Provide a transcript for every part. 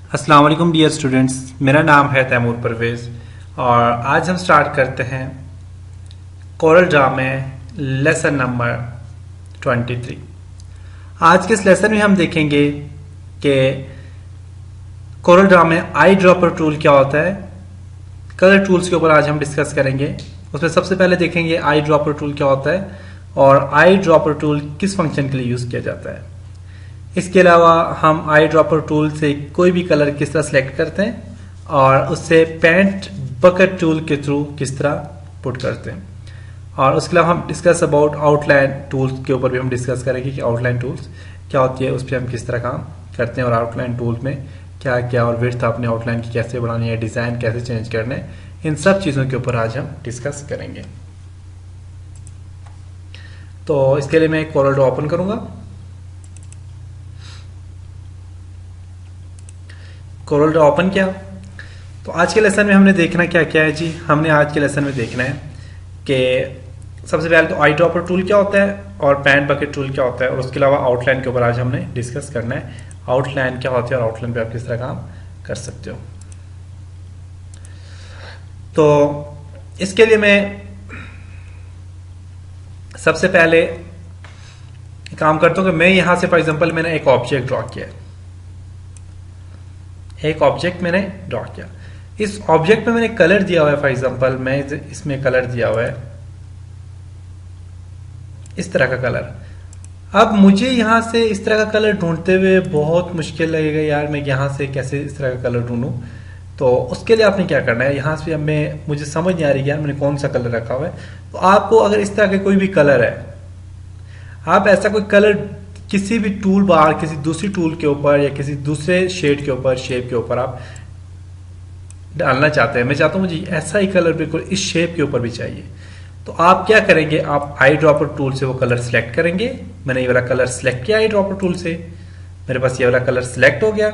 अस्सलाम वालेकुम dear students, मेरा नाम है तैमूर परवेज़ और आज हम स्टार्ट करते हैं कोरल ड्रा में लेसन नंबर 23। आज के इस लेसन में हम देखेंगे कि कोरल ड्रा में आई ड्रॉपर टूल क्या होता है। कलर टूल्स के ऊपर आज हम डिस्कस करेंगे। उसमें सबसे पहले देखेंगे आई ड्रॉपर टूल क्या होता है और आई ड्रॉपर टूल किस फंक्शन के लिए यूज़ किया जाता है। इसके अलावा हम आई ड्रॉपर टूल से कोई भी कलर किस तरह सेलेक्ट करते हैं और उससे पेंट बकेट टूल के थ्रू किस तरह पुट करते हैं। और उसके अलावा हम डिस्कस अबाउट आउटलाइन टूल्स के ऊपर भी हम डिस्कस करेंगे कि आउटलाइन टूल्स क्या होती है, उस पर हम किस तरह काम करते हैं और आउटलाइन टूल में क्या क्या और विड्थ अपने आउटलाइन की कैसे बढ़ानी है, डिज़ाइन कैसे चेंज करने, इन सब चीज़ों के ऊपर आज हम डिस्कस करेंगे। तो इसके लिए मैं कोरल ड्रा ओपन करूँगा। कोरल ड्रा ओपन किया तो आज के लेसन में हमने देखना क्या क्या है जी। हमने आज के लेसन में देखना है कि सबसे पहले तो आई ड्रॉपर टूल क्या होता है और पेंट बकेट टूल क्या होता है और उसके अलावा आउटलाइन के ऊपर आज हमने डिस्कस करना है आउटलाइन क्या होती है और आउटलाइन पे आप किस तरह काम कर सकते हो। तो इसके लिए मैं सबसे पहले काम करता हूँ कि मैं यहां से फॉर एग्जांपल मैंने एक ऑब्जेक्ट ड्रॉ किया है, एक ऑब्जेक्ट मैंने ड्रॉ किया। इस ऑब्जेक्ट में मैंने कलर दिया हुआ है, फॉर एग्जांपल मैं इसमें कलर दिया हुआ है इस तरह का कलर। अब मुझे यहां से इस तरह का कलर ढूंढते हुए बहुत मुश्किल लगेगा, यार मैं यहां से कैसे इस तरह का कलर ढूंढूं। तो उसके लिए आपने क्या करना है, यहां से मुझे समझ नहीं आ रही यार मैंने कौन सा कलर रखा हुआ है। तो आपको अगर इस तरह के कोई भी कलर है, आप ऐसा कोई कलर किसी भी टूल बार किसी दूसरी टूल के ऊपर या किसी दूसरे शेड के ऊपर शेप के ऊपर आप डालना चाहते हैं। मैं चाहता हूं मुझे ऐसा ही कलर बिल्कुल इस शेप के ऊपर भी चाहिए। तो आप क्या करेंगे, आप आई ड्रॉपर टूल से वो कलर सेलेक्ट करेंगे। मैंने ये वाला कलर सेलेक्ट किया आई ड्रॉपर टूल से, मेरे पास ये वाला कलर सेलेक्ट हो गया।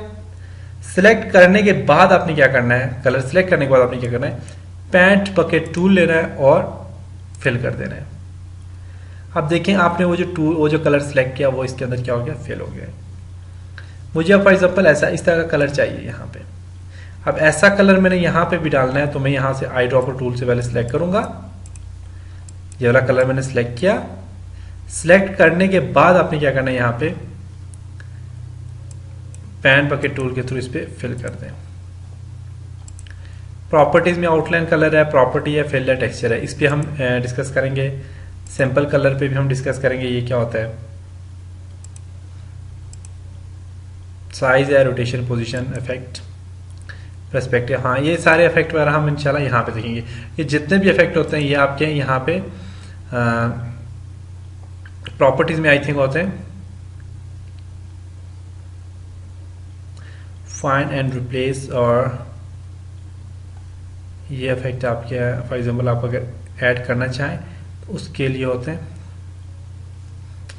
सेलेक्ट करने के बाद आपने क्या करना है, कलर सेलेक्ट करने के बाद आपने क्या करना है, पेंट बकेट टूल लेना है और फिल कर देना है। अब देखें आपने वो जो कलर सेलेक्ट किया वो इसके अंदर क्या हो गया, फिल हो गया। मुझे अब फॉर एग्जांपल ऐसा इस तरह का कलर चाहिए यहाँ पे। अब ऐसा कलर मैंने यहाँ पे भी डालना है तो मैं यहाँ से आई ड्रॉपर टूल से पहले सिलेक्ट करूंगा। ये वाला कलर मैंने सिलेक्ट किया। सिलेक्ट करने के बाद आपने क्या करना है, यहाँ पे पेंट बकेट टूल के थ्रू इस पे फिल कर दें। प्रॉपर्टीज में आउटलाइन कलर है, प्रॉपर्टी है, फिल है, टेक्सचर है, इस पे हम डिस्कस करेंगे। सैंपल कलर पे भी हम डिस्कस करेंगे ये क्या होता है, साइज है, रोटेशन, पोजीशन, इफेक्ट, पर्सपेक्टिव। हाँ ये सारे इफेक्ट वगैरह हम इंशाल्लाह यहाँ पे देखेंगे। ये जितने भी इफेक्ट होते हैं ये आपके यहाँ पे प्रॉपर्टीज में आई थिंक होते हैं। फाइंड एंड रिप्लेस और ये इफेक्ट आपके फॉर एग्जांपल आप अगर ऐड करना चाहें तो उसके लिए होते हैं,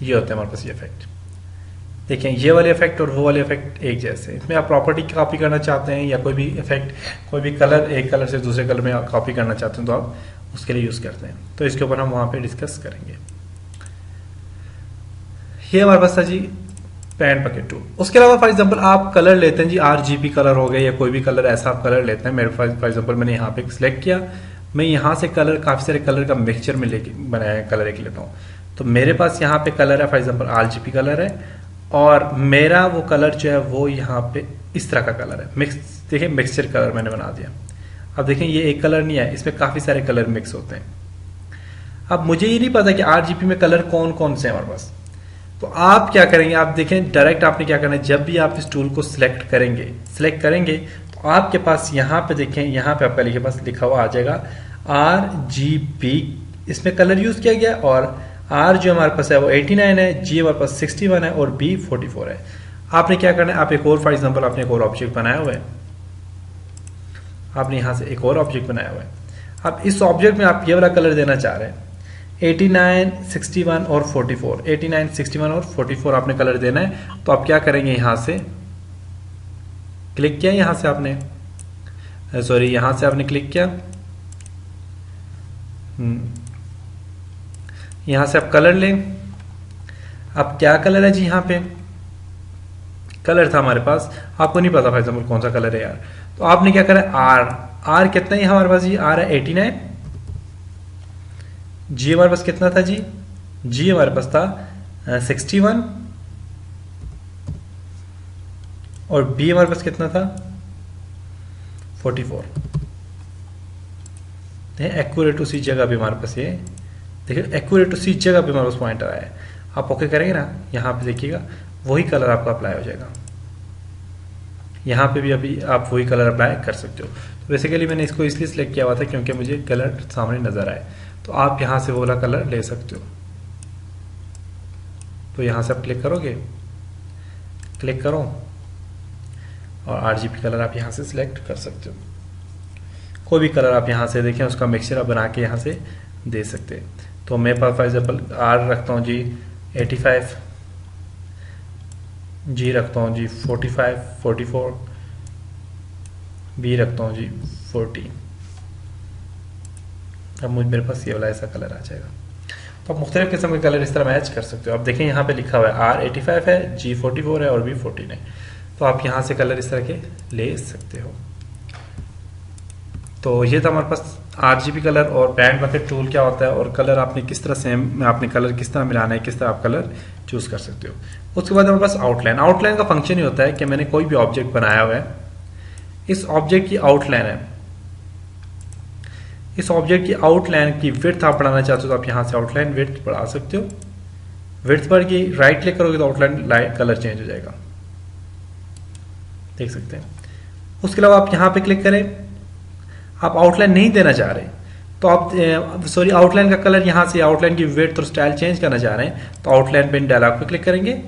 ये होते हैं हमारे पास ये इफेक्ट। देखें ये वाले इफेक्ट और वो वाले इफेक्ट एक जैसे। इसमें आप प्रॉपर्टी कॉपी करना चाहते हैं या कोई भी इफेक्ट, कोई भी कलर एक कलर से दूसरे कलर में आप कॉपी करना चाहते हैं तो आप उसके लिए यूज करते हैं। तो इसके ऊपर हम वहां पे डिस्कस करेंगे। ये हमारे पास था जी पेंट बकेट टूल। उसके अलावा फॉर एग्जांपल आप कलर लेते हैं जी, आरजीबी कलर हो गए या कोई भी कलर ऐसा आप कलर लेते हैं। मेरे पास फॉर एग्जांपल मैंने यहाँ पे सिलेक्ट किया, मैं यहाँ से कलर काफी सारे कलर का मिक्सचर में लेके बनाया कलर एक लेता हूँ। तो मेरे पास यहाँ पे कलर है फॉर एग्जाम्पल आरजीबी कलर है और मेरा वो कलर जो है वो यहाँ पे इस तरह का कलर है मिक्स। देखिए मिक्सचर कलर मैंने बना दिया। अब देखें ये एक कलर नहीं है, इसमें काफी सारे कलर मिक्स होते हैं। अब मुझे ये नहीं पता कि आरजीबी में कलर कौन कौन से हैं हमारे पास। तो आप क्या करेंगे, आप देखें डायरेक्ट आपने क्या करना है, जब भी आप इस टूल को सिलेक्ट करेंगे तो आपके पास यहाँ पे देखें, यहाँ पे आपके पास लिखा हुआ आ जाएगा आरजीबी। इसमें कलर यूज किया गया और आर जो हमारे पास है वो 89 है, जी हमारे पास 61 है और बी 44 है। आपने क्या करना है, आप एक और फॉर एग्जांपल आपने एक और ऑब्जेक्ट बनाया हुआ है, आपने यहां से एक और ऑब्जेक्ट बनाया हुआ है। अब इस ऑब्जेक्ट में आप ये वाला कलर देना चाह रहे हैं 89, 61 और 44। 89, 61 और 44 आपने कलर देना है। तो आप क्या करेंगे, यहां से क्लिक किया, यहां से आपने यहां से आपने क्लिक किया, यहां से आप कलर लें। अब क्या कलर है जी, यहां पे कलर था हमारे पास, आपको नहीं पता फॉर एग्जाम्पल कौन सा कलर है यार, तो आपने क्या करा, आर कितना है हमारे पास जी, आर है 89, जी हमारे पास कितना था जी हमारे पास था 61, और बी हमारे पास कितना था 44। एक्यूरेट उसी जगह भी हमारे पास, ये देखिए एक्यूरेट उसी जगह पे हमारे पास पॉइंट आया है। आप ओके करेंगे ना, यहाँ पे देखिएगा वही कलर आपका अप्लाई हो जाएगा, यहाँ पे भी अभी आप वही कलर अप्लाई कर सकते हो। तो बेसिकली मैंने इसको इसलिए सिलेक्ट किया हुआ था क्योंकि मुझे कलर सामने नजर आए, तो आप यहाँ से वो वाला कलर ले सकते हो। तो यहाँ से आप क्लिक करोगे, क्लिक करो और आरजीबी कलर आप यहाँ से सिलेक्ट कर सकते हो। कोई भी कलर आप यहाँ से देखें, उसका मिक्सचर आप बना के यहाँ से दे सकते हैं। तो मैं फॉर एग्जाम्पल आर रखता हूँ जी 85, जी रखता हूँ जी 45, 44, बी रखता हूँ जी 40। अब मुझे मेरे पास ये वाला ऐसा कलर आ जाएगा। तो आप मुख्तलिफ किस्म के कलर इस तरह मैच कर सकते हो। आप देखें यहाँ पे लिखा हुआ है आर 85 है, जी 44 है और बी 14 है, तो आप यहाँ से कलर इस तरह के ले सकते हो। तो ये था हमारे पास आरजीबी कलर और बैंड बकेट टूल क्या होता है, और कलर आपने किस तरह से आपने कलर किस तरह मिलाना है, किस तरह आप कलर चूज कर सकते हो। उसके बाद हमारे पास आउटलाइन। आउटलाइन का फंक्शन ही होता है कि मैंने कोई भी ऑब्जेक्ट बनाया हुआ है, इस ऑब्जेक्ट की आउटलाइन है, इस ऑब्जेक्ट की आउटलाइन की विड्थ आप बढ़ाना चाहते हो तो आप यहाँ से आउटलाइन विड्थ बढ़ा सकते हो। विड्थ बढ़ के राइट क्लिक करोगे तो आउटलाइन कलर चेंज हो जाएगा, देख सकते हैं। उसके अलावा आप यहाँ पे क्लिक करें, आप आउटलाइन नहीं देना चाह रहे तो आप सॉरी आउटलाइन का कलर यहाँ से आउटलाइन की विड्थ और स्टाइल चेंज करना चाह रहे हैं तो आउटलाइन पे डायलॉग पे क्लिक करेंगे।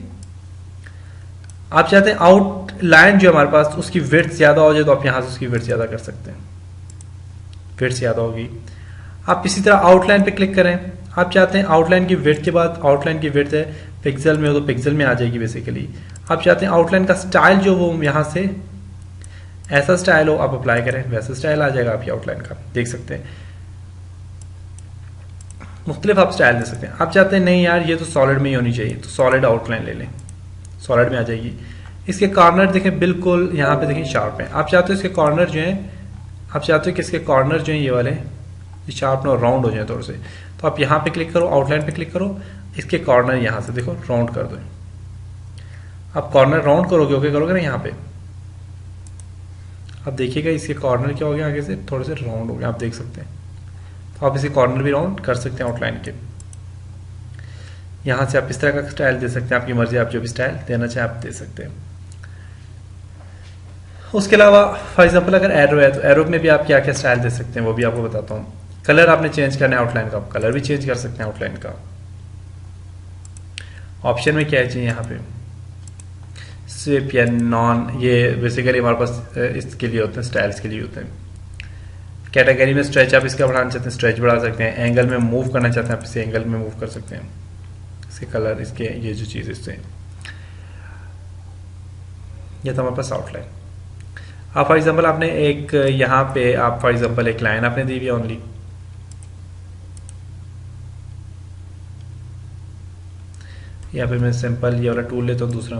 आप चाहते हैं आउटलाइन जो हमारे पास उसकी विड्थ ज्यादा हो जाए तो आप यहाँ से उसकी विड्थ ज्यादा कर सकते हैं, विड्थ ज्यादा होगी। आप इसी तरह आउटलाइन पे क्लिक करें, आप चाहते हैं आउटलाइन की विड्थ के बाद आउटलाइन की विड्थ है पिक्सल में हो तो पिक्सल में आ जाएगी बेसिकली। आप चाहते हैं आउटलाइन का स्टाइल जो वो यहाँ से ऐसा स्टाइल हो आप अप्लाई करें, वैसा स्टाइल आ जाएगा आपकी आउटलाइन का, देख सकते हैं। मुख्तलिफ आप स्टाइल दे सकते हैं। आप चाहते हैं नहीं यार ये तो सॉलिड में ही होनी चाहिए तो सॉलिड आउटलाइन ले लें, सॉलिड में आ जाएगी। इसके कॉर्नर देखें बिल्कुल यहाँ पे देखें शार्प है। आप चाहते हो इसके कॉर्नर जो है, आप चाहते हो कि इसके कॉर्नर जो है ये वाले शार्प और राउंड हो जाए थोड़े से, तो आप यहाँ पे क्लिक करो, आउटलाइन पे क्लिक करो, इसके कॉर्नर यहाँ से देखो राउंड कर दो। आप कॉर्नर राउंड करोगे, ओके करोगे ना यहाँ पे, आप देखिएगा इसके कॉर्नर क्या हो गया आगे से थोड़े से राउंड हो गया, आप देख सकते हैं। तो आप इसे कॉर्नर भी राउंड कर सकते हैं आउटलाइन के। यहाँ से आप इस तरह का स्टाइल दे सकते हैं, आपकी मर्जी, आप जो भी स्टाइल देना चाहें आप दे सकते हैं। उसके अलावा फॉर एग्जाम्पल अगर एरो है तो एरो में भी आप क्या क्या स्टाइल दे सकते हैं वो भी आपको बताता हूँ। कलर आपने चेंज करना है आउटलाइन का, कलर भी चेंज कर सकते हैं आउटलाइन का। ऑप्शन में क्या है चाहिए यहाँ पे स्विप या नॉन, ये बेसिकली हमारे पास इसके लिए होते हैं, स्टाइल्स के लिए होते हैं। कैटेगरी में स्ट्रेच आप इसका बढ़ाना चाहते हैं स्ट्रेच बढ़ा सकते हैं, एंगल में मूव करना चाहते हैं आप इसे एंगल में मूव कर सकते हैं, इसके कलर इसके ये जो चीज़ इससे। ये था हमारे पास आउटलाइन। आप फॉर एग्जाम्पल आपने एक यहाँ पे आप फॉर एग्जाम्पल एक लाइन आपने दी हुई है ओनली, यहाँ पे मैं सिंपल ये वाला टूल लेता हूँ, दूसरा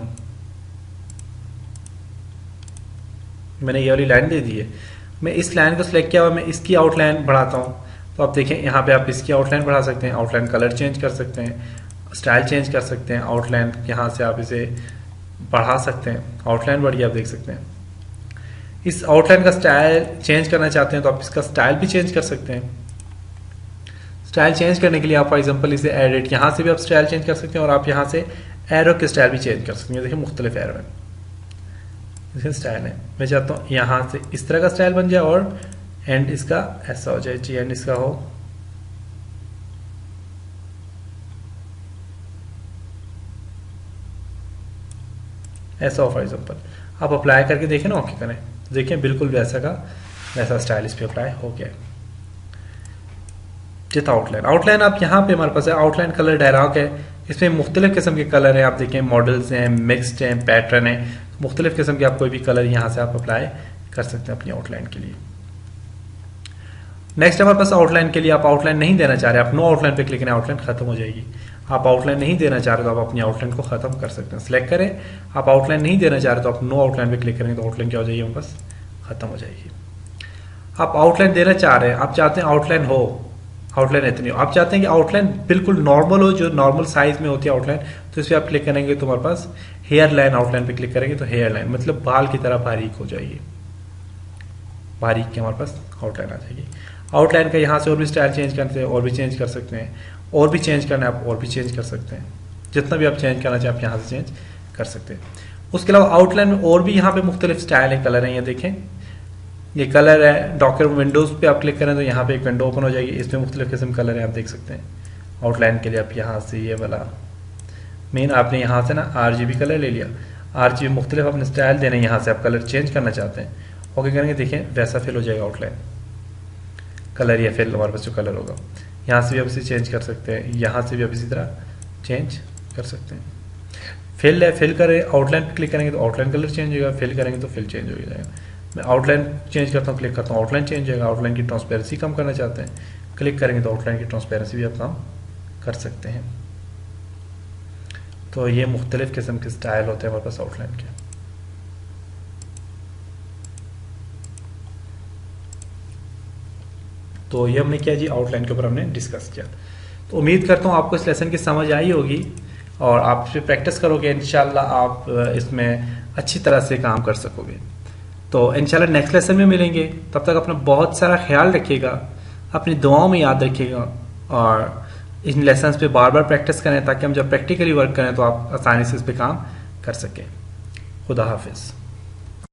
मैंने ये वाली लाइन दे दी है, मैं इस लाइन को सिलेक्ट किया हुआ, मैं इसकी आउटलाइन बढ़ाता हूँ तो आप देखें यहाँ पे आप इसकी आउटलाइन बढ़ा सकते हैं, आउटलाइन कलर चेंज कर सकते हैं, स्टाइल चेंज कर सकते हैं, आउटलाइन यहाँ से आप इसे बढ़ा सकते हैं, आउटलाइन बढ़ गया आप देख सकते हैं। इस आउटलाइन का स्टाइल चेंज करना चाहते हैं तो आप इसका स्टाइल भी चेंज कर सकते हैं। स्टाइल चेंज करने के लिए आप फॉर एग्जांपल इसे एडिट, यहाँ से भी आप स्टाइल चेंज कर सकते हैं और आप यहाँ से एरो के स्टाइल भी चेंज कर सकते हैं। देखिए मुख्तलिफ एरो है, इसका स्टाइल है, मैं चाहता हूँ यहाँ से इस तरह का स्टाइल बन जाए और एंड इसका ऐसा हो जाए जी, एंड इसका हो ऐसा हो फॉर एग्जांपल। आप अप्लाई करके देखें ना, ओके करें, देखिए बिल्कुल वैसा का वैसा स्टाइल इस पे अप्लाई हो गया। जितना आउटलाइन, आउटलाइन आप यहाँ पे हमारे पास है आउटलाइन कलर डायलॉग है, इसमें मुख्तलिफ किस्म के कलर हैं, आप देखें मॉडल्स हैं, मिक्सड हैं, पैटर्न है, मुख्तलिफ किस्म के आप कोई भी कलर यहाँ से आप अप्लाई कर सकते हैं अपनी आउटलाइन के लिए। नेक्स्ट हमारे पास आउटलाइन के लिए आप आउटलाइन नहीं देना चाह रहे, आप नो आउटलाइन पे क्लिक करें, आउटलाइन खत्म हो जाएगी। आप आउटलाइन नहीं देना चाह रहे तो आप अपनी आउटलाइन को खत्म कर सकते हैं। सिलेक्ट करें, आप आउटलाइन नहीं देना चाह रहे तो आप नो आउटलाइन पे क्लिक करेंगे तो आउटलाइन क्या हो जाएगी, हमारे पास खत्म हो जाएगी। आप आउटलाइन देना चाह रहे हैं, आप चाहते हैं आउटलाइन हो, आउटलाइन इतनी हो, आप चाहते हैं कि आउटलाइन बिल्कुल नॉर्मल हो, जो नॉर्मल साइज में होती है आउटलाइन, तो इस पर आप क्लिक करेंगे तो हमारे पास हेयर लाइन आउटलाइन पे क्लिक करेंगे तो हेयर लाइन मतलब बाल की तरह बारीक हो जाएगी, बारीक की हमारे पास आउटलाइन आ जाएगी। आउटलाइन का यहाँ से और भी स्टाइल चेंज करते हैं, और भी चेंज कर सकते हैं, और भी चेंज करना है आप और भी चेंज कर सकते हैं, जितना भी आप चेंज करना चाहें आप यहाँ से चेंज कर सकते हैं। उसके अलावा आउटलाइन में और भी यहाँ पे मुख्तलिफ स्टाइल है, कलर हैं, ये देखें ये कलर है। डॉक्यूमेंट विंडोज पे आप क्लिक करें तो यहाँ पे एक विंडो ओपन हो जाएगी, इसमें मुख्तलिफ किस्म कलर है, आप देख सकते हैं। आउटलाइन के लिए आप यहाँ से ये वाला मेन आपने यहाँ से ना RGB कलर ले लिया, RGB मुख्तलिफ अपने स्टाइल देने, यहाँ से आप कलर चेंज करना चाहते हैं, ओके करेंगे, देखें वैसा फिल हो जाएगा आउटलाइन कलर, या फिल हमारे पास जो कलर होगा। यहाँ से भी आप इसे चेंज कर सकते हैं, यहाँ से भी आप इसी तरह चेंज कर सकते हैं। फिल है, फिल करें, आउटलाइन पर क्लिक करेंगे तो आउटलाइन कलर चेंज होगा, फिल करेंगे तो फिल चेंज हो जाएगा। मैं आउटलाइन चेंज करता हूँ, क्लिक करता हूँ, आउटलाइन चेंज होगा। आउटलाइन की ट्रांसपेरेंसी कम करना चाहते हैं, क्लिक करेंगे तो आउटलाइन की ट्रांसपेरेंसी भी आप कम कर सकते हैं। तो ये मुख्तलिफ किस्म के स्टाइल होते हैं हमारे पास आउटलाइन के। तो ये हमने किया जी, आउटलाइन के ऊपर हमने डिस्कस किया। तो उम्मीद करता हूँ आपको इस लेसन की समझ आई होगी और आप इस पर प्रैक्टिस करोगे, इंशाल्लाह आप इसमें अच्छी तरह से काम कर सकोगे। तो इंशाल्लाह नेक्स्ट लेसन में मिलेंगे, तब तक अपना बहुत सारा ख्याल रखिएगा, अपनी दुआओं में याद रखिएगा और इन लेसन्स पे बार बार प्रैक्टिस करें ताकि हम जब प्रैक्टिकली वर्क करें तो आप आसानी से इस पे काम कर सकें। खुदा हाफिज़।